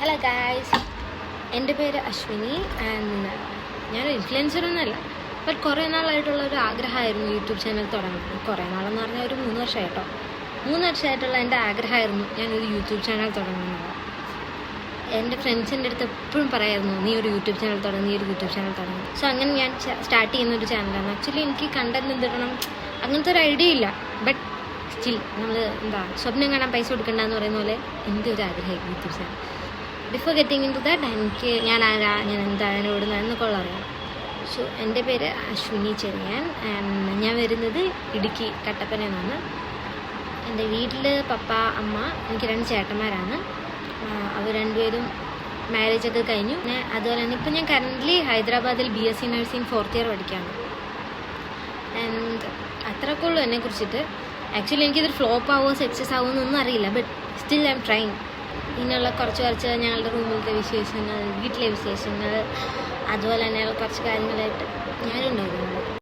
Hello guys, എൻ്റെ പേര് Ashwini and ഞാനൊരു ഇൻഫ്ലുവൻസറൊന്നുമല്ല. ബട്ട് കുറേ നാളായിട്ടുള്ള ഒരു ആഗ്രഹമായിരുന്നു യൂട്യൂബ് ചാനൽ തുടങ്ങുന്നത്. കുറേ നാളെന്ന് പറഞ്ഞാൽ ഒരു 3 വർഷമായിട്ടോ. 3 വർഷമായിട്ടുള്ള എൻ്റെ ആഗ്രഹമായിരുന്നു ഞാനൊരു യൂട്യൂബ് ചാനൽ തുടങ്ങുന്നത്. എൻ്റെ ഫ്രണ്ട്സിൻ്റെ അടുത്ത് എപ്പോഴും പറയായിരുന്നു, നീ ഒരു യൂട്യൂബ് ചാനൽ തുടങ്ങും. സോ അങ്ങനെ ഞാൻ സ്റ്റാർട്ട് ചെയ്യുന്നൊരു ചാനലാണ്. ആക്ച്വലി എനിക്ക് കണ്ടന്റ് എന്തിടണം അങ്ങനത്തെ ഒരു ഐഡിയ ഇല്ല. ബട്ട് സ്റ്റിൽ നമ്മൾ സ്വപ്നം കാണാൻ പൈസ കൊടുക്കണ്ടെന്ന് പറയുന്ന പോലെ എൻ്റെ ഒരു ആഗ്രഹമായി YouTube channel. Before getting into that ഞാൻ ആരാ, ഞാൻ എന്താണ് എന്നൊക്കെ അറിയാം. സോ എൻ്റെ പേര് അശ്വിനി ചെറിയാൻ ആൻഡ് ഞാൻ വരുന്നത് ഇടുക്കി കട്ടപ്പനയിൽ നിന്നാണ്. എൻ്റെ വീട്ടിൽ പപ്പ, അമ്മ, എനിക്ക് 2 ചേട്ടന്മാരാണ്. അവർ രണ്ടുപേരും മാരേജൊക്കെ കഴിഞ്ഞു. പിന്നെ അതുപോലെ തന്നെ ഇപ്പം ഞാൻ കറൻ്റ്ലി ഹൈദരാബാദിൽ BSc നഴ്സിംഗ് 4th ഇയർ പഠിക്കുകയാണ്. ആൻഡ് അത്രയൊക്കെ ഉള്ളൂ എന്നെക്കുറിച്ചിട്ട്. ആക്ച്വലി എനിക്കിതൊരു ഫ്ലോപ്പ് ആവുമോ സക്സസ് ആവുമോ എന്നൊന്നും അറിയില്ല. But still I am trying. ഇങ്ങനെയുള്ള കുറച്ച് ഞങ്ങളുടെ റൂമിലത്തെ വിശേഷങ്ങൾ, വീട്ടിലെ വിശേഷങ്ങൾ, അതുപോലെ തന്നെ കുറച്ച് കാര്യങ്ങളായിട്ട് ഞാനുണ്ടായിരുന്നു.